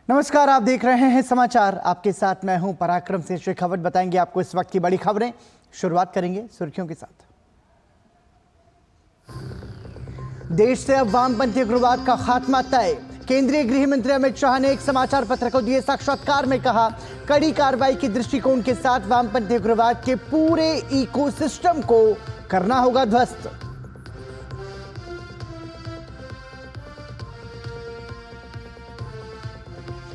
नमस्कार, आप देख रहे हैं समाचार। आपके साथ मैं हूं पराक्रम सिंह। शेखावत बताएंगे आपको इस वक्त की बड़ी खबरें। शुरुआत करेंगे सुर्खियों के साथ। देश से अब वामपंथी उग्रवाद का खात्मा तय। केंद्रीय गृह मंत्री अमित शाह ने एक समाचार पत्र को दिए साक्षात्कार में कहा, कड़ी कार्रवाई के दृष्टिकोण के साथ वामपंथी उग्रवाद के पूरे इकोसिस्टम को करना होगा ध्वस्त।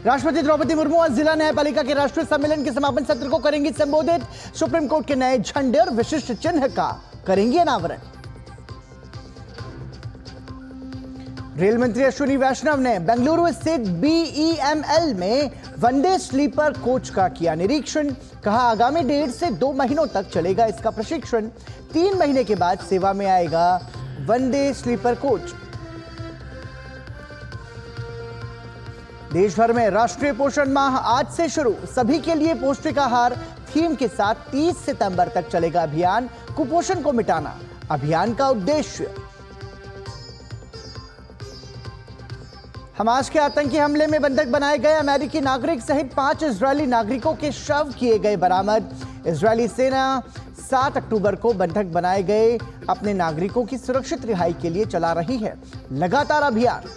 राष्ट्रपति द्रौपदी मुर्मू आज जिला न्यायपालिका के राष्ट्रीय सम्मेलन के समापन सत्र को करेंगी संबोधित। सुप्रीम कोर्ट के नए झंडे और विशिष्ट चिन्ह का करेंगी अनावरण। रेल मंत्री अश्विनी वैष्णव ने बेंगलुरु स्थित BEML में वनडे स्लीपर कोच का किया निरीक्षण। कहा, आगामी 1.5 से 2 महीनों तक चलेगा इसका प्रशिक्षण। 3 महीने के बाद सेवा में आएगा वनडे स्लीपर कोच। देश भर में राष्ट्रीय पोषण माह आज से शुरू। सभी के लिए पौष्टिक आहार थीम के साथ 30 सितंबर तक चलेगा अभियान। कुपोषण को मिटाना अभियान का उद्देश्य। हमास के आतंकी हमले में बंधक बनाए गए अमेरिकी नागरिक सहित 5 इजरायली नागरिकों के शव किए गए बरामद। इजरायली सेना 7 अक्टूबर को बंधक बनाए गए अपने नागरिकों की सुरक्षित रिहाई के लिए चला रही है लगातार अभियान।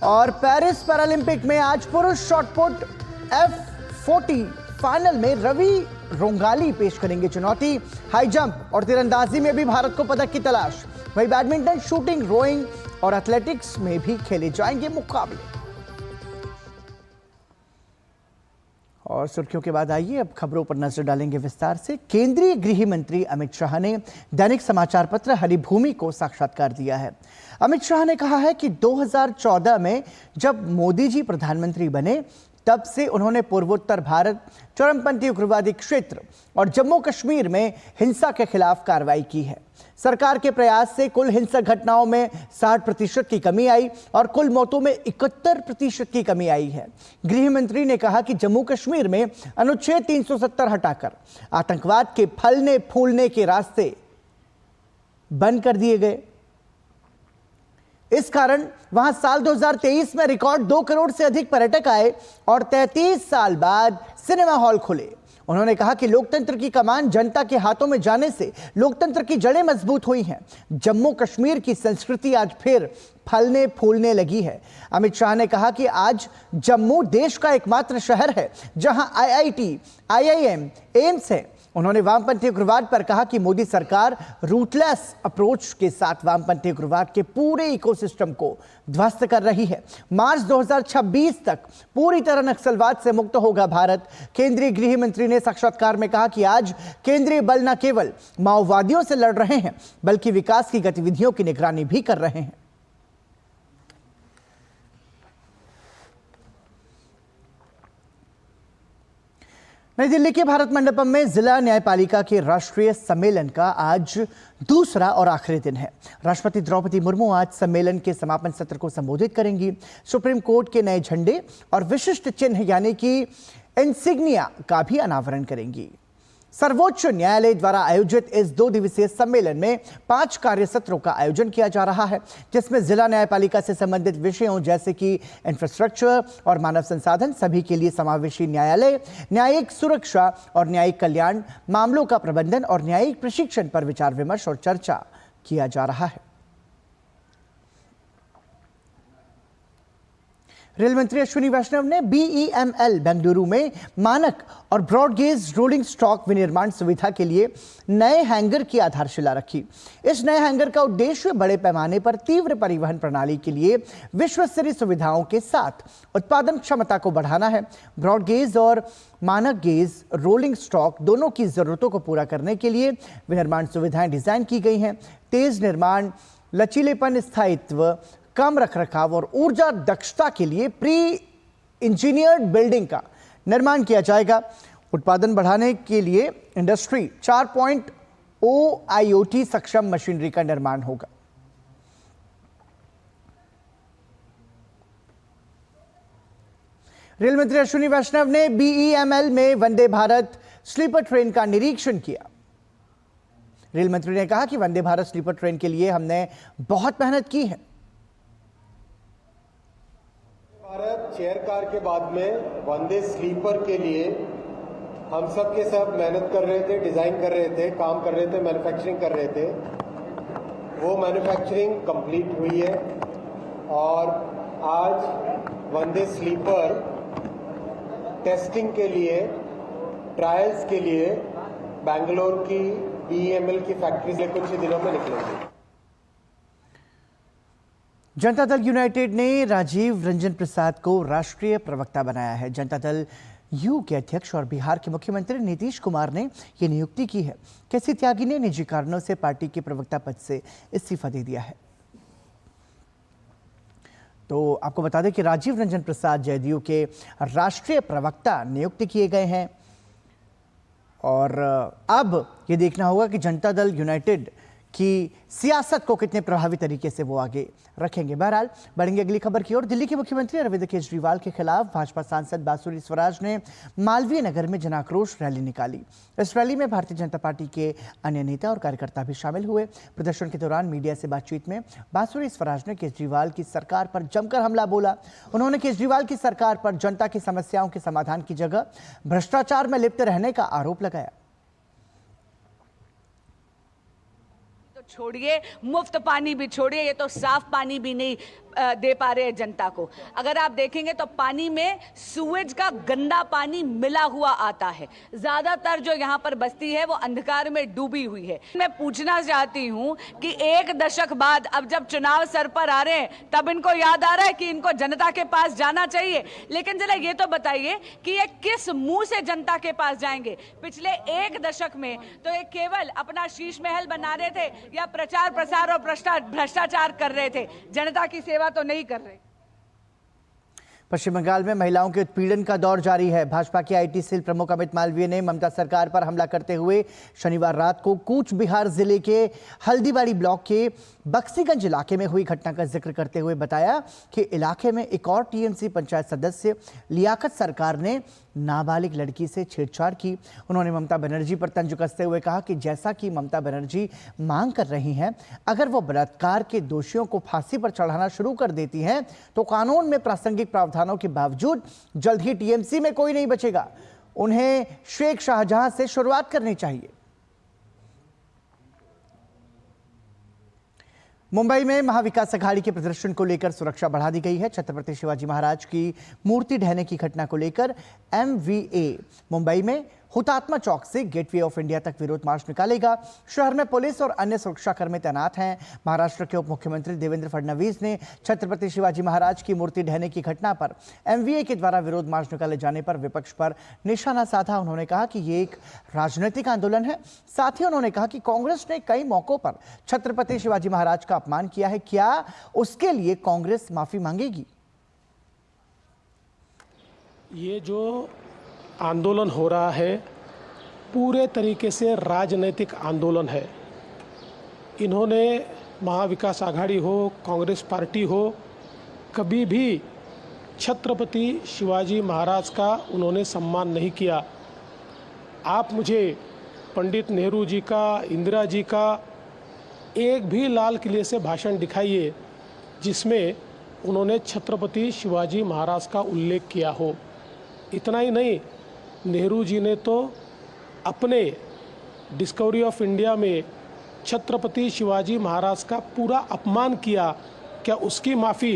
और पेरिस पैरालंपिक में आज पुरुष शॉटपुट F40 फाइनल में रवि रोंगाली पेश करेंगे चुनौती। हाई जंप और तीरंदाजी में भी भारत को पदक की तलाश। वहीं बैडमिंटन, शूटिंग, रोइंग और एथलेटिक्स में भी खेले जाएंगे मुकाबले। और सुर्खियों के बाद आइए अब खबरों पर नजर डालेंगे विस्तार से। केंद्रीय गृह मंत्री अमित शाह ने दैनिक समाचार पत्र हरिभूमि को साक्षात्कार दिया है। अमित शाह ने कहा है कि 2014 में जब मोदी जी प्रधानमंत्री बने तब से उन्होंने पूर्वोत्तर भारत, चरमपंथी उग्रवादी क्षेत्र और जम्मू कश्मीर में हिंसा के खिलाफ कार्रवाई की है। सरकार के प्रयास से कुल हिंसक घटनाओं में 60% की कमी आई और कुल मौतों में 71% की कमी आई है। गृह मंत्री ने कहा कि जम्मू कश्मीर में अनुच्छेद 370 हटाकर आतंकवाद के फलने फूलने के रास्ते बंद कर दिए गए। इस कारण वहां साल 2023 में रिकॉर्ड 2 करोड़ से अधिक पर्यटक आए और 33 साल बाद सिनेमा हॉल खुले। उन्होंने कहा कि लोकतंत्र की कमान जनता के हाथों में जाने से लोकतंत्र की जड़ें मजबूत हुई हैं। जम्मू कश्मीर की संस्कृति आज फिर फलने फूलने लगी है। अमित शाह ने कहा कि आज जम्मू देश का एकमात्र शहर है जहां IIT, IIM, एम्स है। उन्होंने वामपंथी उग्रवाद पर कहा कि मोदी सरकार रूटलेस अप्रोच के साथ वामपंथी उग्रवाद के पूरे इकोसिस्टम को ध्वस्त कर रही है। मार्च 2026 तक पूरी तरह नक्सलवाद से मुक्त होगा भारत। केंद्रीय गृह मंत्री ने साक्षात्कार में कहा कि आज केंद्रीय बल न केवल माओवादियों से लड़ रहे हैं बल्कि विकास की गतिविधियों की निगरानी भी कर रहे हैं। नई दिल्ली के भारत मंडपम में जिला न्यायपालिका के राष्ट्रीय सम्मेलन का आज दूसरा और आखिरी दिन है। राष्ट्रपति द्रौपदी मुर्मू आज सम्मेलन के समापन सत्र को संबोधित करेंगी। सुप्रीम कोर्ट के नए झंडे और विशिष्ट चिन्ह यानी कि इंसिग्निया का भी अनावरण करेंगी। सर्वोच्च न्यायालय द्वारा आयोजित इस 2 दिवसीय सम्मेलन में 5 कार्य सत्रों का आयोजन किया जा रहा है, जिसमें जिला न्यायपालिका से संबंधित विषयों जैसे कि इंफ्रास्ट्रक्चर और मानव संसाधन, सभी के लिए समावेशी न्यायालय, न्यायिक सुरक्षा और न्यायिक कल्याण, मामलों का प्रबंधन और न्यायिक प्रशिक्षण पर विचार विमर्श और चर्चा किया जा रहा है। रेल मंत्री अश्विनी वैष्णव ने BEML बेंगलुरु में मानक और ब्रॉडगेज रोलिंग स्टॉक विनिर्माण सुविधा के लिए नए हैंगर की आधारशिला रखी। इस नए हैंगर का उद्देश्य बड़े पैमाने पर तीव्र परिवहन प्रणाली के लिए विश्व स्तरीय सुविधाओं के साथ उत्पादन क्षमता को बढ़ाना है। ब्रॉडगेज और मानक गेज रोलिंग स्टॉक दोनों की जरूरतों को पूरा करने के लिए विनिर्माण सुविधाएं डिजाइन की गई हैं। तेज निर्माण, लचीलेपन, स्थायित्व, कम रखरखाव और ऊर्जा दक्षता के लिए प्री इंजीनियर्ड बिल्डिंग का निर्माण किया जाएगा। उत्पादन बढ़ाने के लिए इंडस्ट्री 4.0 IoT सक्षम मशीनरी का निर्माण होगा। रेल मंत्री अश्विनी वैष्णव ने BEML में वंदे भारत स्लीपर ट्रेन का निरीक्षण किया। रेल मंत्री ने कहा कि वंदे भारत स्लीपर ट्रेन के लिए हमने बहुत मेहनत की है। भारत चेयर कार के बाद में वंदे स्लीपर के लिए हम सब के सब मेहनत कर रहे थे, डिजाइन कर रहे थे, काम कर रहे थे, मैन्युफैक्चरिंग कर रहे थे। वो मैन्युफैक्चरिंग कंप्लीट हुई है और आज वंदे स्लीपर टेस्टिंग के लिए, ट्रायल्स के लिए बेंगलोर की BEML की फैक्ट्री से कुछ ही दिनों में निकलेंगे। जनता दल यूनाइटेड ने राजीव रंजन प्रसाद को राष्ट्रीय प्रवक्ता बनाया है। जनता दल यू के अध्यक्ष और बिहार के मुख्यमंत्री नीतीश कुमार ने यह नियुक्ति की है। केसी त्यागी ने निजी कारणों से पार्टी के प्रवक्ता पद से इस्तीफा दे दिया है। तो आपको बता दें कि राजीव रंजन प्रसाद जदयू के राष्ट्रीय प्रवक्ता नियुक्त किए गए हैं और अब ये देखना होगा कि जनता दल यूनाइटेड की सियासत को कितने प्रभावी तरीके से वो आगे रखेंगे। बहरहाल बढ़ेंगे अगली खबर की ओर। दिल्ली के मुख्यमंत्री अरविंद केजरीवाल के खिलाफ भाजपा सांसद बांसुरी स्वराज ने मालवीय नगर में जनाक्रोश रैली निकाली। इस रैली में भारतीय जनता पार्टी के अन्य नेता और कार्यकर्ता भी शामिल हुए। प्रदर्शन के दौरान मीडिया से बातचीत में बांसुरी स्वराज ने केजरीवाल की सरकार पर जमकर हमला बोला। उन्होंने केजरीवाल की सरकार पर जनता की समस्याओं के समाधान की जगह भ्रष्टाचार में लिप्त रहने का आरोप लगाया। छोड़िए, मुफ्त पानी भी छोड़िए, ये तो साफ पानी भी नहीं दे पा रहे हैं जनता को। अगर आप देखेंगे तो पानी में सूएज का गंदा पानी मिला हुआ आता है। ज्यादातर जो यहाँ पर बस्ती है वो अंधकार में डूबी हुई है। मैं पूछना चाहती हूँ कि 1 दशक बाद अब जब चुनाव सर पर आ रहे हैं तब इनको याद आ रहा है कि इनको जनता के पास जाना चाहिए। लेकिन जरा ये तो बताइए कि ये किस मुंह से जनता के पास जाएंगे। पिछले 1 दशक में तो ये केवल अपना शीश महल बना रहे थे या प्रचार प्रसार और भ्रष्टाचार कर रहे थे, जनता की सेवा तो नहीं कर रहे। पश्चिम बंगाल में महिलाओं के उत्पीड़न का दौर जारी है। भाजपा के IT सेल प्रमुख अमित मालवीय ने ममता सरकार पर हमला करते हुए शनिवार रात को कूच बिहार जिले के हल्दीबाड़ी ब्लॉक के बक्सीगंज इलाके में हुई घटना का जिक्र करते हुए बताया कि इलाके में एक और TMC पंचायत सदस्य लियाकत सरकार ने नाबालिग लड़की से छेड़छाड़ की। उन्होंने ममता बनर्जी पर तंज कसते हुए कहा कि जैसा कि ममता बनर्जी मांग कर रही हैं, अगर वो बलात्कार के दोषियों को फांसी पर चढ़ाना शुरू कर देती हैं तो कानून में प्रासंगिक प्रावधानों के बावजूद जल्द ही TMC में कोई नहीं बचेगा। उन्हें शेख शाहजहां से शुरुआत करनी चाहिए। मुंबई में महाविकास अघाड़ी के प्रदर्शन को लेकर सुरक्षा बढ़ा दी गई है। छत्रपति शिवाजी महाराज की मूर्ति ढहने की घटना को लेकर MVA मुंबई में हुतात्मा चौक से गेटवे ऑफ इंडिया तक विरोध मार्च निकालेगा। शहर में पुलिस और अन्य सुरक्षाकर्मी तैनात हैं। महाराष्ट्र के उप मुख्यमंत्री देवेंद्र फडणवीस ने छत्रपति शिवाजी महाराज की मूर्ति ढहने की घटना पर MVA के द्वारा विरोध मार्च निकाले जाने पर विपक्ष पर निशाना साधा। उन्होंने कहा कि ये एक राजनीतिक आंदोलन है। साथ ही उन्होंने कहा कि कांग्रेस ने कई मौकों पर छत्रपति शिवाजी महाराज का अपमान किया है, क्या उसके लिए कांग्रेस माफी मांगेगी? ये जो आंदोलन हो रहा है पूरे तरीके से राजनीतिक आंदोलन है। इन्होंने महाविकास आघाड़ी हो, कांग्रेस पार्टी हो, कभी भी छत्रपति शिवाजी महाराज का उन्होंने सम्मान नहीं किया। आप मुझे पंडित नेहरू जी का, इंदिरा जी का एक भी लाल किले से भाषण दिखाइए जिसमें उन्होंने छत्रपति शिवाजी महाराज का उल्लेख किया हो। इतना ही नहीं, नेहरू जी ने तो अपने डिस्कवरी ऑफ इंडिया में छत्रपति शिवाजी महाराज का पूरा अपमान किया। क्या उसकी माफ़ी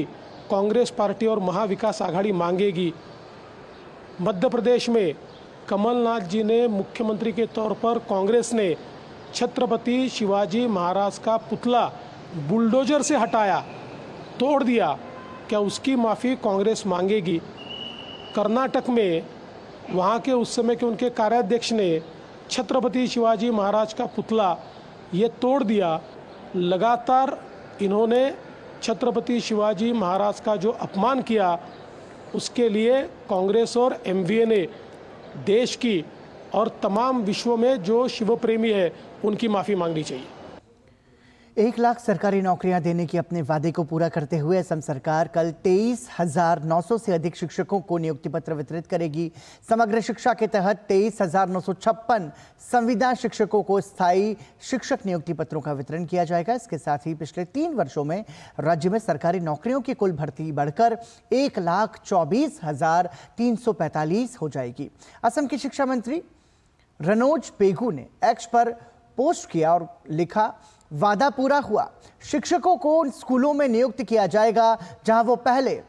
कांग्रेस पार्टी और महाविकास आघाड़ी मांगेगी? मध्य प्रदेश में कमलनाथ जी ने मुख्यमंत्री के तौर पर कांग्रेस ने छत्रपति शिवाजी महाराज का पुतला बुलडोजर से हटाया, तोड़ दिया। क्या उसकी माफ़ी कांग्रेस मांगेगी? कर्नाटक में वहाँ के उस समय के उनके कार्याध्यक्ष ने छत्रपति शिवाजी महाराज का पुतला ये तोड़ दिया। लगातार इन्होंने छत्रपति शिवाजी महाराज का जो अपमान किया उसके लिए कांग्रेस और MVA ने देश की और तमाम विश्व में जो शिव प्रेमी है उनकी माफ़ी मांगनी चाहिए। 1 लाख सरकारी नौकरियां देने के अपने वादे को पूरा करते हुए असम सरकार कल 23,900 से अधिक शिक्षकों को नियुक्ति पत्र वितरित करेगी। समग्र शिक्षा के तहत 23,956 संविदा शिक्षकों को स्थायी शिक्षक नियुक्ति पत्रों का वितरण किया जाएगा। इसके साथ ही पिछले 3 वर्षों में राज्य में सरकारी नौकरियों की कुल भर्ती बढ़कर 1,24,345 हो जाएगी। असम के शिक्षा मंत्री रनोज पेगू ने एक्स पर पोस्ट किया और लिखा, वादा पूरा हुआ, शिक्षकों को उन स्कूलों में नियुक्त किया जाएगा जहां वो पहले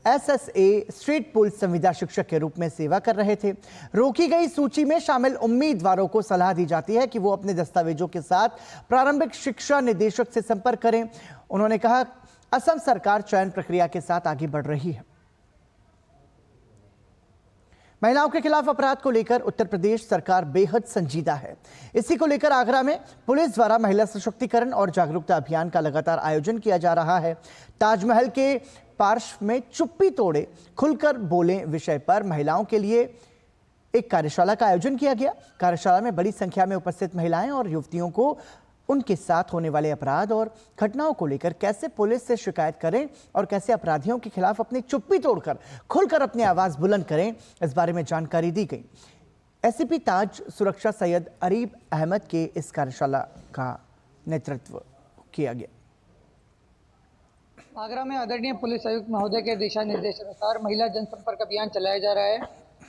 एसएसए स्ट्रीट पुल संविदा शिक्षक के रूप में सेवा कर रहे थे। रोकी गई सूची में शामिल उम्मीदवारों को सलाह दी जाती है कि वो अपने दस्तावेजों के साथ प्रारंभिक शिक्षा निदेशक से संपर्क करें। उन्होंने कहा, असम सरकार चयन प्रक्रिया के साथ आगे बढ़ रही है। महिलाओं के खिलाफ अपराध को लेकर उत्तर प्रदेश सरकार बेहद संजीदा है। इसी को लेकर आगरा में पुलिस द्वारा महिला सशक्तिकरण और जागरूकता अभियान का लगातार आयोजन किया जा रहा है। ताजमहल के पार्श्व में चुप्पी तोड़े खुलकर बोले विषय पर महिलाओं के लिए एक कार्यशाला का आयोजन किया गया। कार्यशाला में बड़ी संख्या में उपस्थित महिलाएं और युवतियों को उनके साथ होने वाले अपराध और घटनाओं को लेकर कैसे पुलिस से शिकायत करें और कैसे अपराधियों के खिलाफ अपनी चुप्पी तोड़कर खुलकर अपनी आवाज बुलंद करें, इस बारे में जानकारी दी गई। एसपी ताज सुरक्षा सैयद अरीब अहमद के इस कार्यशाला का नेतृत्व किया गया। आगरा में आदरणीय पुलिस आयुक्त महोदय के दिशा निर्देश अनुसार महिला जनसंपर्क अभियान चलाया जा रहा है।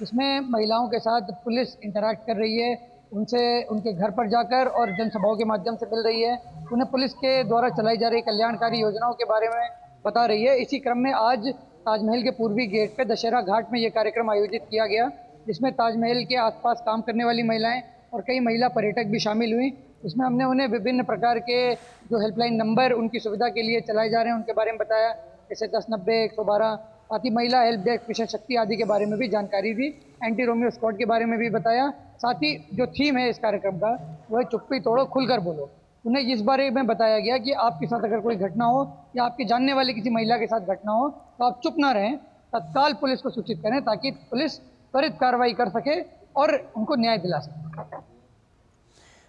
इसमें महिलाओं के साथ पुलिस इंटरैक्ट कर रही है, उनसे उनके घर पर जाकर और जनसभाओं के माध्यम से मिल रही है, उन्हें पुलिस के द्वारा चलाई जा रही कल्याणकारी योजनाओं के बारे में बता रही है। इसी क्रम में आज ताजमहल के पूर्वी गेट पे दशहरा घाट में ये कार्यक्रम आयोजित किया गया, जिसमें ताजमहल के आसपास काम करने वाली महिलाएं और कई महिला पर्यटक भी शामिल हुई। इसमें हमने उन्हें विभिन्न प्रकार के जो हेल्पलाइन नंबर उनकी सुविधा के लिए चलाए जा रहे हैं उनके बारे में बताया, जैसे 1090, 112, साथ ही महिला हेल्प डेस्क, मिशन शक्ति आदि के बारे में भी जानकारी दी। एंटी रोमियो स्क्वाड के बारे में भी बताया। साथ ही जो थीम है इस कार्यक्रम का वो है चुप्पी तोड़ो खुलकर बोलो। उन्हें इस बारे में बताया गया कि आपके साथ अगर कोई घटना हो या आपके जानने वाले किसी महिला के साथ घटना हो तो आप चुप ना रहें, तत्काल पुलिस को सूचित करें ताकि पुलिस त्वरित कार्रवाई कर सके और उनको न्याय दिला सके।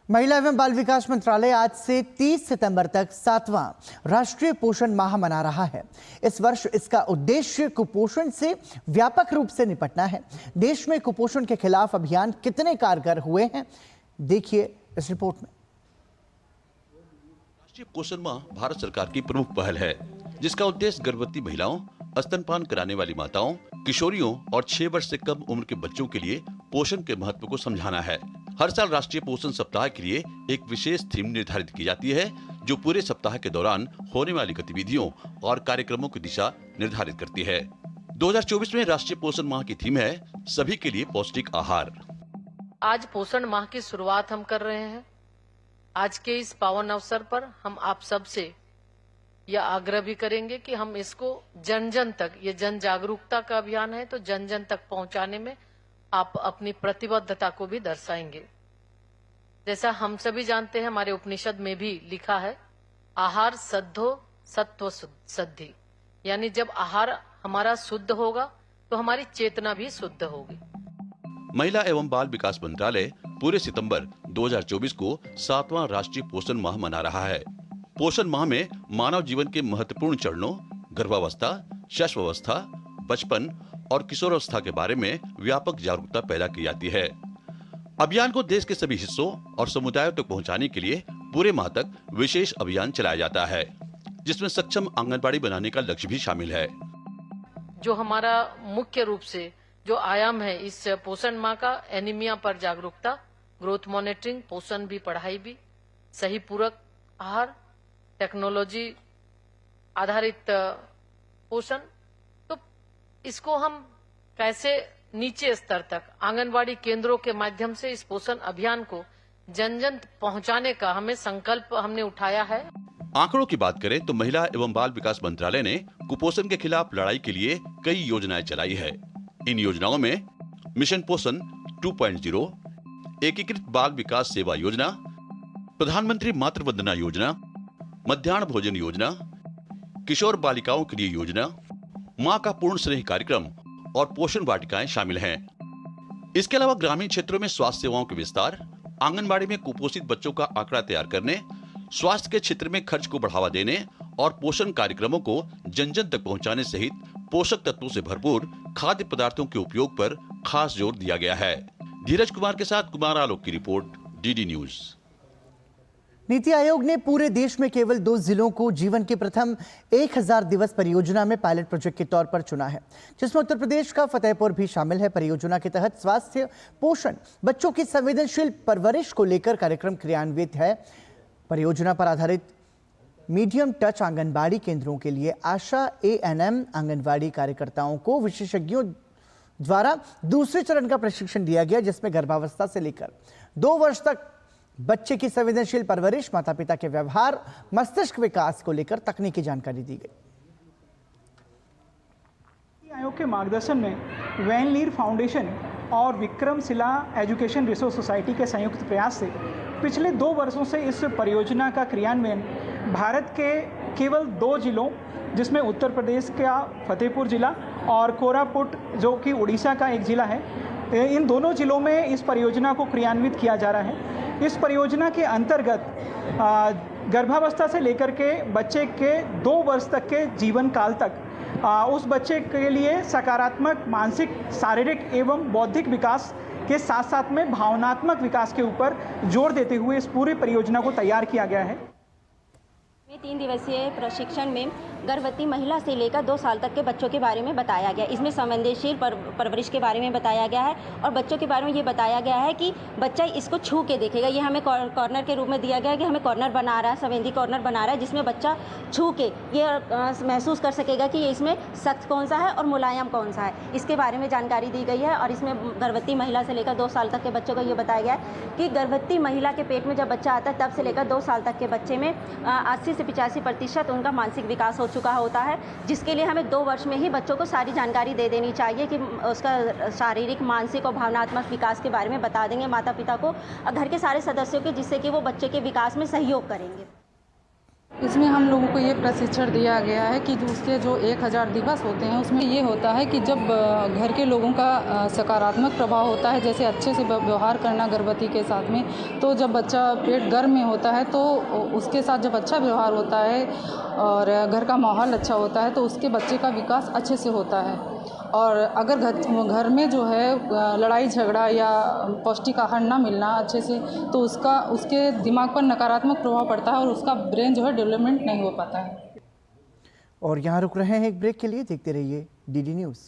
महिला एवं बाल विकास मंत्रालय आज से 30 सितंबर तक 7वां राष्ट्रीय पोषण माह मना रहा है। इस वर्ष इसका उद्देश्य कुपोषण से व्यापक रूप से निपटना है। देश में कुपोषण के खिलाफ अभियान कितने कारगर हुए हैं, देखिए इस रिपोर्ट में। राष्ट्रीय पोषण माह भारत सरकार की प्रमुख पहल है, जिसका उद्देश्य गर्भवती महिलाओं, स्तनपान कराने वाली माताओं, किशोरियों और 6 वर्ष से कम उम्र के बच्चों के लिए पोषण के महत्व को समझाना है। हर साल राष्ट्रीय पोषण सप्ताह के लिए एक विशेष थीम निर्धारित की जाती है, जो पूरे सप्ताह के दौरान होने वाली गतिविधियों और कार्यक्रमों की दिशा निर्धारित करती है। 2024 में राष्ट्रीय पोषण माह की थीम है, सभी के लिए पौष्टिक आहार। आज पोषण माह की शुरुआत हम कर रहे हैं। आज के इस पावन अवसर पर हम आप सब से यह आग्रह भी करेंगे कि हम इसको जन जन तक, ये जन जागरूकता का अभियान है, तो जन जन तक पहुंचाने में आप अपनी प्रतिबद्धता को भी दर्शाएंगे। जैसा हम सभी जानते हैं, हमारे उपनिषद में भी लिखा है, आहार सद्धो सत्व सद्धि, यानी जब आहार हमारा शुद्ध होगा तो हमारी चेतना भी शुद्ध होगी। महिला एवं बाल विकास मंत्रालय पूरे सितंबर 2024 को 7वां राष्ट्रीय पोषण माह मना रहा है। पोषण माह में मानव जीवन के महत्वपूर्ण चरणों गर्भावस्था, शिशुअवस्था, बचपन और किशोरावस्था के बारे में व्यापक जागरूकता पैदा की जाती है। अभियान को देश के सभी हिस्सों और समुदायों तक पहुंचाने के लिए पूरे माह तक विशेष अभियान चलाया जाता है, जिसमें सक्षम आंगनबाड़ी बनाने का लक्ष्य भी शामिल है। जो हमारा मुख्य रूप से जो आयाम है इस पोषण माह का, एनीमिया पर जागरूकता, ग्रोथ मॉनिटरिंग, पोषण भी पढ़ाई भी, सही पूरक आहार, टेक्नोलॉजी आधारित पोषण, तो इसको हम कैसे नीचे स्तर तक आंगनवाड़ी केंद्रों के माध्यम से इस पोषण अभियान को जन जन पहुंचाने का हमें संकल्प हमने उठाया है। आंकड़ों की बात करें तो महिला एवं बाल विकास मंत्रालय ने कुपोषण के खिलाफ लड़ाई के लिए कई योजनाएं चलाई है। इन योजनाओं में मिशन पोषण 2.0, एकीकृत बाल विकास सेवा योजना, प्रधानमंत्री मातृ वंदना योजना, मध्याह्न भोजन योजना, किशोर बालिकाओं के लिए योजना, मां का पूर्ण स्नेह कार्यक्रम और पोषण वाटिकाएं शामिल हैं। इसके अलावा ग्रामीण क्षेत्रों में स्वास्थ्य सेवाओं के विस्तार, आंगनबाड़ी में कुपोषित बच्चों का आंकड़ा तैयार करने, स्वास्थ्य के क्षेत्र में खर्च को बढ़ावा देने और पोषण कार्यक्रमों को जन जन तक पहुंचाने सहित पोषक तत्वों से भरपूर खाद्य पदार्थों के उपयोग पर खास जोर दिया गया है। धीरज कुमार के साथ कुमार आलोक की report, DD news. NITI Aayog ने पूरे देश में केवल 2 जिलों को जीवन के प्रथम 1000 दिवस परियोजना में पायलट प्रोजेक्ट के तौर पर चुना है, जिसमें उत्तर प्रदेश का फतेहपुर भी शामिल है। परियोजना के तहत स्वास्थ्य, पोषण, बच्चों की संवेदनशील परवरिश को लेकर कार्यक्रम क्रियान्वित है। परियोजना पर आधारित मीडियम टच आंगनबाड़ी केंद्रों के लिए आशा ANM आंगनबाड़ी कार्यकर्ताओं को विशेषज्ञों द्वारा दूसरे चरण का प्रशिक्षण दिया गया, जिसमें गर्भावस्था से लेकर 2 वर्ष तक बच्चे की संवेदनशील परवरिश, माता पिता के व्यवहार, मस्तिष्क विकास को लेकर तकनीकी जानकारी दी गई। आयोग के मार्गदर्शन में वैन लीर फाउंडेशन और विक्रमशिला एजुकेशन रिसोर्स सोसाइटी के संयुक्त प्रयास से पिछले 2 वर्षों से इस परियोजना का क्रियान्वयन भारत के केवल 2 जिलों, जिसमें उत्तर प्रदेश का फतेहपुर जिला और कोरापुट जो कि उड़ीसा का एक जिला है, इन दोनों जिलों में इस परियोजना को क्रियान्वित किया जा रहा है। इस परियोजना के अंतर्गत गर्भावस्था से लेकर के बच्चे के 2 वर्ष तक के जीवन काल तक उस बच्चे के लिए सकारात्मक मानसिक, शारीरिक एवं बौद्धिक विकास के साथ साथ में भावनात्मक विकास के ऊपर जोर देते हुए इस पूरी परियोजना को तैयार किया गया है। 3 दिवसीय प्रशिक्षण में गर्भवती महिला से लेकर 2 साल तक के बच्चों के बारे में बताया गया। इसमें संवेदनशील परवरिश के बारे में बताया गया है और बच्चों के बारे में ये बताया गया है कि बच्चा इसको छू के देखेगा। ये हमें कॉर्नर के रूप में दिया गया है कि हमें कॉर्नर बना रहा है, संवेदी कॉर्नर बना रहा है, जिसमें बच्चा छू के ये महसूस कर सकेगा कि ये इसमें सख्त कौन सा है और मुलायम कौन सा है। इसके बारे में जानकारी दी गई है और इसमें गर्भवती महिला से लेकर 2 साल तक के बच्चों को ये बताया गया है कि गर्भवती महिला के पेट में जब बच्चा आता है तब से लेकर 2 साल तक के बच्चे में 80 से 85% उनका मानसिक विकास हो चुका होता है, जिसके लिए हमें 2 वर्ष में ही बच्चों को सारी जानकारी दे देनी चाहिए कि उसका शारीरिक, मानसिक और भावनात्मक विकास के बारे में बता देंगे माता पिता को और घर के सारे सदस्यों के, जिससे कि वो बच्चे के विकास में सहयोग करेंगे। इसमें हम लोगों को ये प्रशिक्षण दिया गया है कि उसके जो 1000 दिवस होते हैं उसमें ये होता है कि जब घर के लोगों का सकारात्मक प्रभाव होता है, जैसे अच्छे से व्यवहार करना गर्भवती के साथ में, तो जब बच्चा पेट गर्भ में होता है तो उसके साथ जब अच्छा व्यवहार होता है और घर का माहौल अच्छा होता है तो उसके बच्चे का विकास अच्छे से होता है। और अगर घर में जो है लड़ाई झगड़ा या पौष्टिक आहार ना मिलना अच्छे से, तो उसके दिमाग पर नकारात्मक प्रभाव पड़ता है और उसका ब्रेन जो है डेवलपमेंट नहीं हो पाता है। और यहाँ रुक रहे हैं एक ब्रेक के लिए, देखते रहिए डीडी न्यूज़।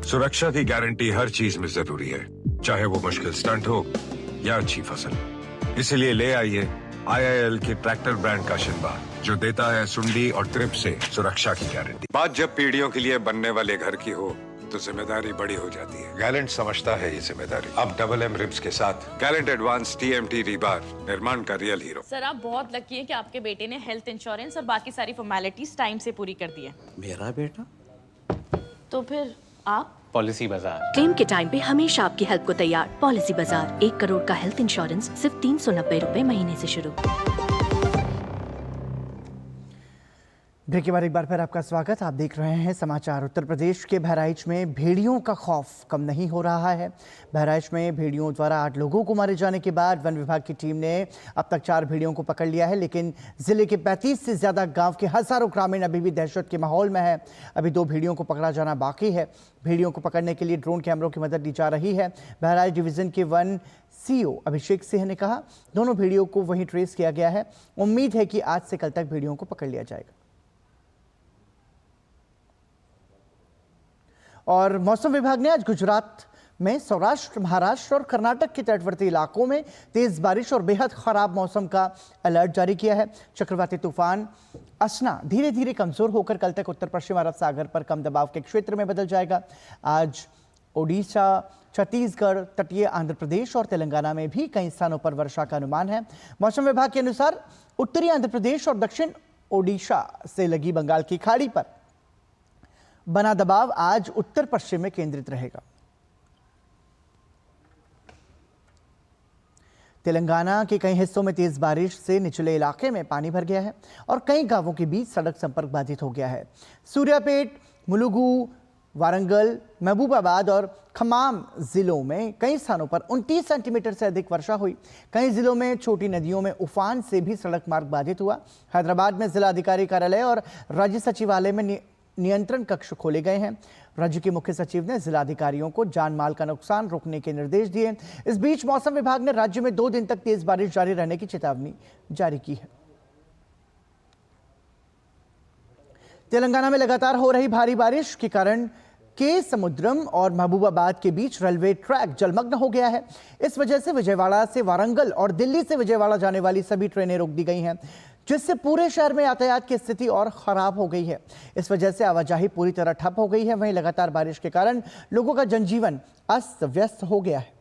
सुरक्षा की गारंटी हर चीज में जरूरी है, चाहे वो मुश्किल स्टंट हो या अच्छी फसल। इसलिए ले आइए IIL के ट्रैक्टर ब्रांड का शिनबा, जो देता है सुंडी और ट्रिप से सुरक्षा की गारंटी। बात जब पीढ़ियों के लिए बनने वाले घर की हो तो जिम्मेदारी बड़ी हो जाती है। गैलेंट समझता है ये जिम्मेदारी। अब MM रिब्स के साथ गैलेंट एडवांस TMT रीबार, निर्माण का रियल हीरो। सर, आप बहुत लकी हैं कि आपके बेटे ने हेल्थ इंश्योरेंस और बाकी सारी फॉर्मेलिटीज टाइम से पूरी कर दी है। मेरा बेटा? तो फिर आप? पॉलिसी बाजार। क्लेम के टाइम पे हमेशा आपकी हेल्प को तैयार। पॉलिसी बाजार, 1 करोड़ का हेल्थ इंश्योरेंस सिर्फ 390 रुपए महीने से शुरू। ब्रेक के बाद एक बार फिर आपका स्वागत। आप देख रहे हैं समाचार। उत्तर प्रदेश के बहराइच में भेड़ियों का खौफ कम नहीं हो रहा है। बहराइच में भेड़ियों द्वारा 8 लोगों को मारे जाने के बाद वन विभाग की टीम ने अब तक 4 भेड़ियों को पकड़ लिया है, लेकिन जिले के 35 से ज्यादा गांव के हजारों ग्रामीण अभी भी दहशत के माहौल में है। अभी 2 भेड़ियों को पकड़ा जाना बाकी है। भेड़ियों को पकड़ने के लिए ड्रोन कैमरों की मदद ली जा रही है। बहराइच डिवीजन के वन CO अभिषेक सिंह ने कहा, दोनों भेड़ियों को वहीं ट्रेस किया गया है। उम्मीद है कि आज से कल तक भेड़ियों को पकड़ लिया जाएगा। और मौसम विभाग ने आज गुजरात में सौराष्ट्र, महाराष्ट्र और कर्नाटक के तटवर्ती इलाकों में तेज बारिश और बेहद खराब मौसम का अलर्ट जारी किया है। चक्रवाती तूफान असना धीरे धीरे कमजोर होकर कल तक उत्तर पश्चिम अरब सागर पर कम दबाव के क्षेत्र में बदल जाएगा। आज ओडिशा, छत्तीसगढ़, तटीय आंध्र प्रदेश और तेलंगाना में भी कई स्थानों पर वर्षा का अनुमान है। मौसम विभाग के अनुसार उत्तरी आंध्र प्रदेश और दक्षिण ओडिशा से लगी बंगाल की खाड़ी पर बना दबाव आज उत्तर पश्चिम में केंद्रित रहेगा। तेलंगाना के कई हिस्सों में तेज बारिश से निचले इलाके में पानी भर गया है और कई गांवों के बीच सड़क संपर्क बाधित हो गया है। सूर्यापेट, मुलुगु, वारंगल, महबूबाबाद और खम्माम जिलों में कई स्थानों पर 29 सेंटीमीटर से अधिक वर्षा हुई। कई जिलों में छोटी नदियों में उफान से भी सड़क मार्ग बाधित हुआ। हैदराबाद में जिला अधिकारी कार्यालय और राज्य सचिवालय में नियंत्रण कक्ष खोले गए हैं। राज्य के मुख्य सचिव ने जिला अधिकारियों को जान माल का नुकसान रोकने के निर्देश दिए। इस बीच मौसम विभाग ने राज्य में 2 दिन तक तेज बारिश जारी रहने की चेतावनी जारी की है। तेलंगाना में लगातार हो रही भारी बारिश के कारण के समुद्रम और महबूबाबाद के बीच रेलवे ट्रैक जलमग्न हो गया है। इस वजह से विजयवाड़ा से वारंगल और दिल्ली से विजयवाड़ा जाने वाली सभी ट्रेनें रोक दी गई हैं, जिससे पूरे शहर में यातायात की स्थिति और खराब हो गई है। इस वजह से आवाजाही पूरी तरह ठप हो गई है। वहीं लगातार बारिश के कारण लोगों का जनजीवन अस्त व्यस्त हो गया है।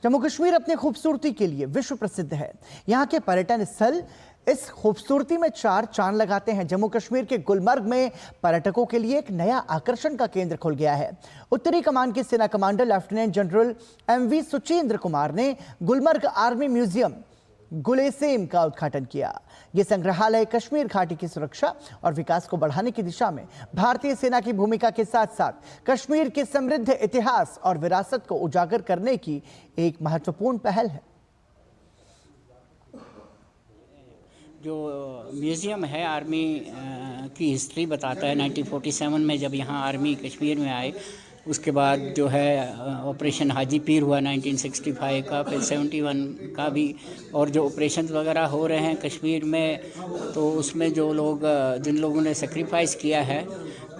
जम्मू कश्मीर अपनी खूबसूरती के लिए विश्व प्रसिद्ध है। यहाँ के पर्यटन स्थल इस खूबसूरती में 4 चांद लगाते हैं। जम्मू कश्मीर के गुलमर्ग में पर्यटकों के लिए एक नया आकर्षण का केंद्र खुल गया है। उत्तरी कमान के सेना commander lieutenant general MV Suchendra Kumar ने गुलमर्ग आर्मी म्यूजियम गुलेसेम का उद्घाटन किया। यह संग्रहालय कश्मीर घाटी की सुरक्षा और विकास को बढ़ाने की दिशा में भारतीय सेना की भूमिका के साथ साथ कश्मीर के समृद्ध इतिहास और विरासत को उजागर करने की एक महत्वपूर्ण पहल है। जो म्यूज़ियम है आर्मी की हिस्ट्री बताता है। 1947 में जब यहाँ आर्मी कश्मीर में आए, उसके बाद जो है ऑपरेशन हाजी पीर हुआ 1965 का, फिर 71 का भी, और जो ऑपरेशन वगैरह हो रहे हैं कश्मीर में, तो उसमें जो लोग जिन लोगों ने सेक्रीफाइस किया है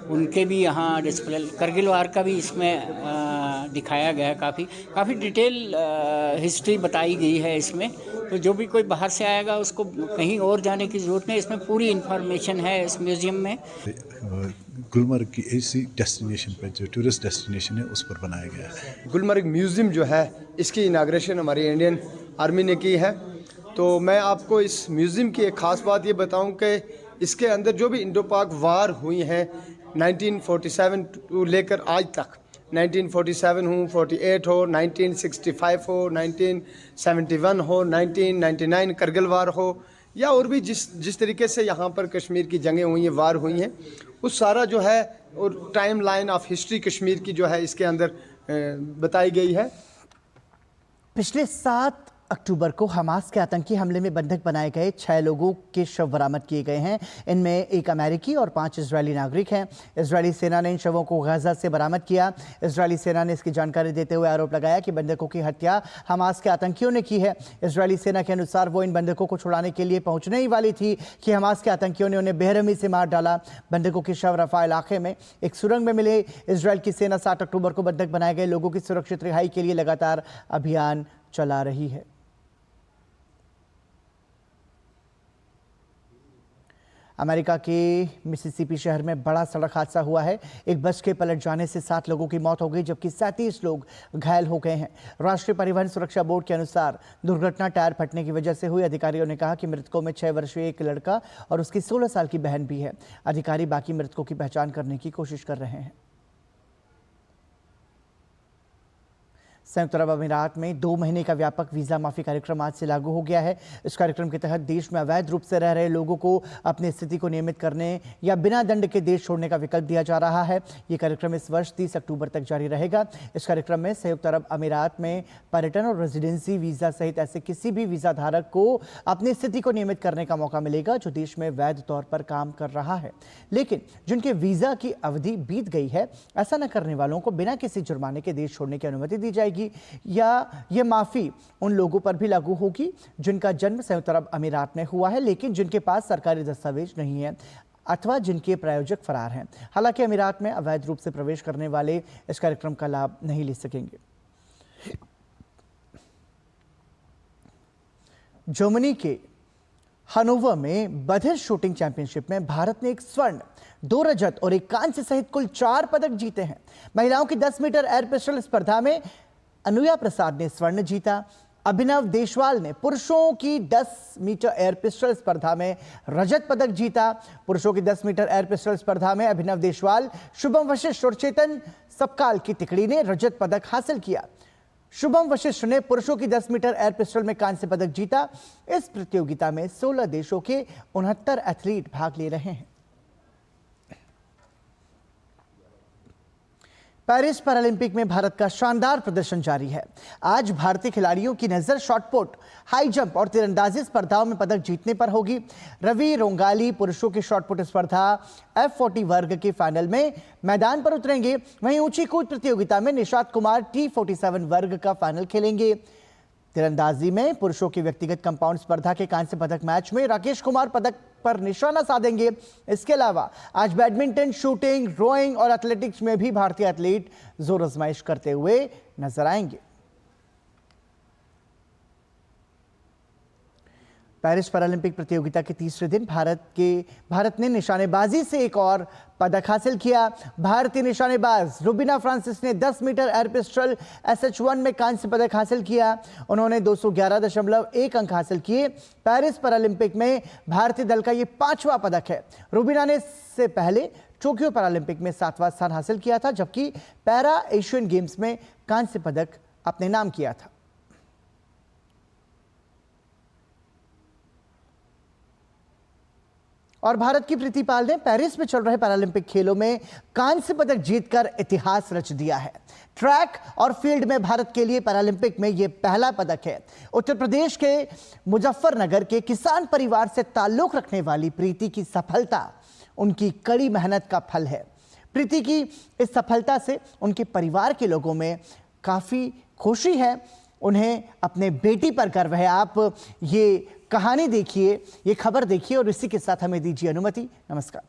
उनके भी यहाँ डिस्प्ले, करगिल वार का भी इसमें दिखाया गया है। काफ़ी डिटेल हिस्ट्री बताई गई है इसमें। तो जो भी कोई बाहर से आएगा उसको कहीं और जाने की ज़रूरत नहीं, इसमें पूरी इन्फॉर्मेशन है इस म्यूज़ियम में। गुलमर्ग की ऐसी डेस्टिनेशन पर, जो टूरिस्ट डेस्टिनेशन है, उस पर बनाया गया है। गुलमर्ग म्यूज़ियम जो है, इसकी इनाग्रेशन हमारी इंडियन आर्मी ने की है। तो मैं आपको इस म्यूज़ियम की एक ख़ास बात ये बताऊं कि इसके अंदर जो भी इंडो पाक वार हुई हैं 1947 टू लेकर आज तक, 1947 हो, 48 हो, 1965 हो, 1971 हो, 1999 करगिल वार हो, या और भी जिस तरीके से यहाँ पर कश्मीर की जंगें हुई हैं, वार हुई हैं, उस सारा जो है और time line of history Kashmir की जो है इसके अंदर बताई गई है। पिछले 7 अक्टूबर को हमास के आतंकी हमले में बंधक बनाए गए 6 लोगों के शव बरामद किए गए हैं। इनमें 1 अमेरिकी और 5 इजरायली नागरिक हैं। इजरायली सेना ने इन शवों को गाजा से बरामद किया। इजरायली सेना ने इसकी जानकारी देते हुए आरोप लगाया कि बंधकों की हत्या हमास के आतंकियों ने की है। इजरायली सेना के अनुसार वो इन बंधकों को छुड़ाने के लिए पहुंचने ही वाली थी कि हमास के आतंकियों ने उन्हें बेरहमी से मार डाला। बंधकों के शव रफा इलाके में एक सुरंग में मिले। इजरायल की सेना 7 अक्टूबर को बंधक बनाए गए लोगों की सुरक्षित रिहाई के लिए लगातार अभियान चला रही है। अमेरिका के मिसिसिपी शहर में बड़ा सड़क हादसा हुआ है। एक बस के पलट जाने से 7 लोगों की मौत हो गई, जबकि 37 लोग घायल हो गए हैं। राष्ट्रीय परिवहन सुरक्षा बोर्ड के अनुसार दुर्घटना टायर फटने की वजह से हुई। अधिकारियों ने कहा कि मृतकों में 6 वर्षीय एक लड़का और उसकी 16 साल की बहन भी है। अधिकारी बाकी मृतकों की पहचान करने की कोशिश कर रहे हैं। संयुक्त अरब अमीरात में 2 महीने का व्यापक वीज़ा माफ़ी कार्यक्रम आज से लागू हो गया है। इस कार्यक्रम के तहत देश में अवैध रूप से रह रहे लोगों को अपनी स्थिति को नियमित करने या बिना दंड के देश छोड़ने का विकल्प दिया जा रहा है। ये कार्यक्रम इस वर्ष 30 अक्टूबर तक जारी रहेगा। इस कार्यक्रम में संयुक्त अरब अमीरात में पर्यटन और रेजिडेंसी वीज़ा सहित ऐसे किसी भी वीज़ा धारक को अपनी स्थिति को नियमित करने का मौका मिलेगा जो देश में वैध तौर पर काम कर रहा है, लेकिन जिनके वीज़ा की अवधि बीत गई है। ऐसा न करने वालों को बिना किसी जुर्माने के देश छोड़ने की अनुमति दी जाएगी। या यह माफी उन लोगों पर भी लागू होगी जिनका जन्म संयुक्त अरब अमीरात में हुआ है लेकिन जिनके पास सरकारी दस्तावेज नहीं है अथवा जिनके प्रायोजक फरार हैं। हालांकि अमीरात में अवैध रूप से प्रवेश करने वाले इस कार्यक्रम का लाभ नहीं ले सकेंगे। जर्मनी के हनोवर में बधिर शूटिंग चैंपियनशिप में भारत ने 1 स्वर्ण, 2 रजत और 1 कांस्य सहित कुल 4 पदक जीते हैं। महिलाओं की 10 मीटर एयर पिस्टल स्पर्धा में अनुया प्रसाद ने स्वर्ण जीता। अभिनव देशवाल ने पुरुषों की 10 मीटर एयर पिस्टल स्पर्धा में रजत पदक जीता। पुरुषों की 10 मीटर एयर पिस्टल स्पर्धा में अभिनव देशवाल, शुभम वशिष्ठ और चेतन सपकाल की तिकड़ी ने रजत पदक हासिल किया। शुभम वशिष्ठ ने पुरुषों की 10 मीटर एयर पिस्टल में कांस्य पदक जीता। इस प्रतियोगिता में 16 देशों के 69 एथलीट भाग ले रहे हैं। पेरिस पैरालंपिक में भारत का शानदार प्रदर्शन जारी है। आज भारतीय खिलाड़ियों की नजर शॉटपुट, हाई जंप और तीरंदाजी स्पर्धाओं में पदक जीतने पर होगी। रवि रोंगाली पुरुषों की शॉटपुट स्पर्धा F40 वर्ग के फाइनल में मैदान पर उतरेंगे। वहीं ऊंची कूद प्रतियोगिता में निशात कुमार T47 वर्ग का फाइनल खेलेंगे। तीरंदाजी में पुरुषों की व्यक्तिगत कंपाउंड स्पर्धा के कांस्य पदक मैच में राकेश कुमार पदक पर निशाना साधेंगे। इसके अलावा आज बैडमिंटन, शूटिंग, रोइंग और एथलेटिक्स में भी भारतीय एथलीट जोर आजमाइश करते हुए नजर आएंगे। पेरिस पैरालंपिक प्रतियोगिता के तीसरे दिन भारत ने निशानेबाजी से एक और पदक हासिल किया। भारतीय निशानेबाज रुबीना फ्रांसिस ने 10 मीटर एयर पिस्टल SH1 में कांस्य पदक हासिल किया। उन्होंने 211.1 अंक हासिल किए। पेरिस पैरालंपिक में भारतीय दल का ये 5वां पदक है। रुबीना ने इससे पहले टोक्यो पैरालंपिक में 7वां स्थान हासिल किया था, जबकि पैरा एशियन गेम्स में कांस्य पदक अपने नाम किया था। और भारत की प्रीति पाल ने पेरिस में चल रहे पैरालंपिक खेलों में कांस्य पदक जीतकर इतिहास रच दिया है। ट्रैक और फील्ड में भारत के लिए पैरालंपिक में यह पहला पदक है। उत्तर प्रदेश के मुजफ्फरनगर के किसान परिवार से ताल्लुक रखने वाली प्रीति की सफलता उनकी कड़ी मेहनत का फल है। प्रीति की इस सफलता से उनके परिवार के लोगों में काफी खुशी है। उन्हें अपने बेटी पर गर्व है। आप ये कहानी देखिए, ये खबर देखिए और इसी के साथ हमें दीजिए अनुमति। नमस्कार।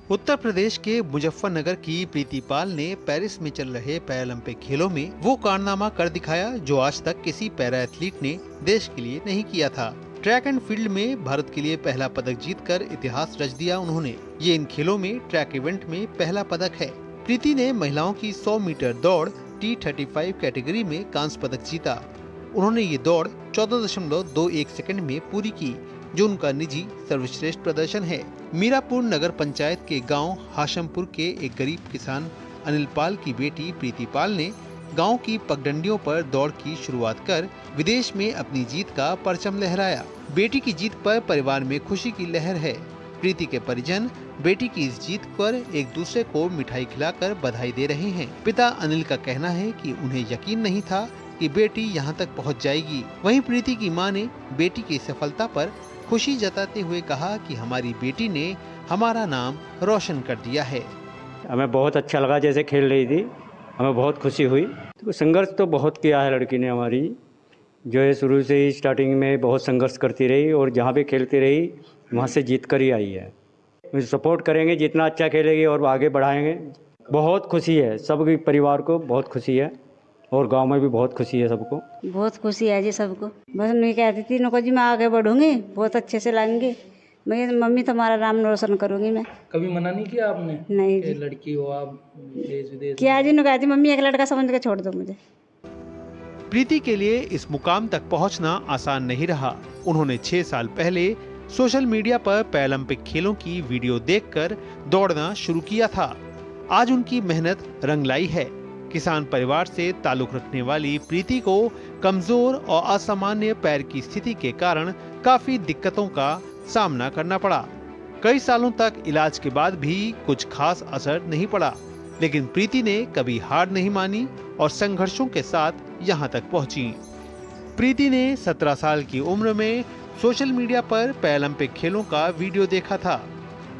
उत्तर प्रदेश के मुजफ्फरनगर की प्रीति पाल ने पेरिस में चल रहे पैरालंपिक खेलों में वो कारनामा कर दिखाया जो आज तक किसी पैरा एथलीट ने देश के लिए नहीं किया था। ट्रैक एंड फील्ड में भारत के लिए पहला पदक जीतकर इतिहास रच दिया उन्होंने। ये इन खेलों में ट्रैक इवेंट में पहला पदक है। प्रीति ने महिलाओं की 100 मीटर दौड़ T35 कैटेगरी में कांस्य पदक जीता। उन्होंने ये दौड़ 14.21 सेकंड में पूरी की, जो उनका निजी सर्वश्रेष्ठ प्रदर्शन है। मीरापुर नगर पंचायत के गांव हाशमपुर के एक गरीब किसान अनिल पाल की बेटी प्रीति पाल ने गांव की पगडंडियों पर दौड़ की शुरुआत कर विदेश में अपनी जीत का परचम लहराया। बेटी की जीत पर परिवार में खुशी की लहर है। प्रीति के परिजन बेटी की इस जीत पर एक दूसरे को मिठाई खिलाकर बधाई दे रहे हैं। पिता अनिल का कहना है कि उन्हें यकीन नहीं था कि बेटी यहां तक पहुंच जाएगी। वहीं प्रीति की मां ने बेटी की सफलता पर खुशी जताते हुए कहा कि हमारी बेटी ने हमारा नाम रोशन कर दिया है। हमें बहुत अच्छा लगा जैसे खेल रही थी, हमें बहुत खुशी हुई। तो संघर्ष तो बहुत किया है लड़की ने हमारी, जो है शुरू से ही स्टार्टिंग में बहुत संघर्ष करती रही और जहाँ भी खेलती रही वहाँ से जीत कर ही आई है। सपोर्ट करेंगे, जितना अच्छा खेलेगी और आगे बढ़ाएंगे। बहुत खुशी है, सबके परिवार को बहुत खुशी है और गांव में भी बहुत खुशी है सबको। बहुत खुशी है जी सबको। बस मैं कहती थी नको जी मैं आगे बढ़ूंगी, बहुत अच्छे से लाएंगे। मैं मम्मी तुम्हारा नाम रोशन करूंगी मैं। कभी मना नहीं किया आपने? नहीं जी। लड़की हो आप, देश विदेश क्या जी, कहती मम्मी एक लड़का समझ के छोड़ दो मुझे। प्रीति के लिए इस मुकाम तक पहुंचना आसान नहीं रहा। उन्होंने 6 साल पहले सोशल मीडिया पर पैरालंपिक खेलों की वीडियो देखकर दौड़ना शुरू किया था। आज उनकी मेहनत रंग लाई है। किसान परिवार से ताल्लुक रखने वाली प्रीति को कमजोर और असामान्य पैर की स्थिति के कारण काफी दिक्कतों का सामना करना पड़ा। कई सालों तक इलाज के बाद भी कुछ खास असर नहीं पड़ा, लेकिन प्रीति ने कभी हार नहीं मानी और संघर्षों के साथ यहाँ तक पहुंची। प्रीति ने 17 साल की उम्र में सोशल मीडिया पर पैरालंपिक खेलों का वीडियो देखा था।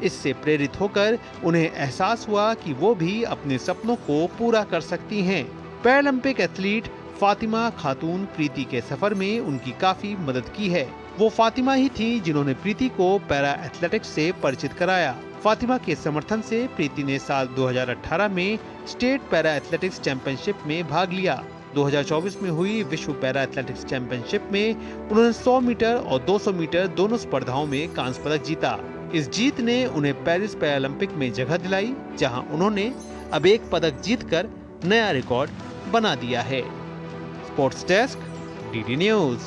इससे प्रेरित होकर उन्हें एहसास हुआ कि वो भी अपने सपनों को पूरा कर सकती हैं। पैरालंपिक एथलीट फातिमा खातून प्रीति के सफर में उनकी काफी मदद की है। वो फातिमा ही थी जिन्होंने प्रीति को पैरा एथलेटिक्स से परिचित कराया। फातिमा के समर्थन से प्रीति ने साल 2018 में स्टेट पैरा एथलेटिक्स चैंपियनशिप में भाग लिया। 2024 में हुई विश्व पैरा एथलेटिक्स चैंपियनशिप में उन्होंने 100 मीटर और 200 मीटर दोनों स्पर्धाओं में कांस्य पदक जीता। इस जीत ने उन्हें पेरिस पैरालंपिक में जगह दिलाई, जहां उन्होंने अब एक पदक जीतकर नया रिकॉर्ड बना दिया है। Sports desk, DD news.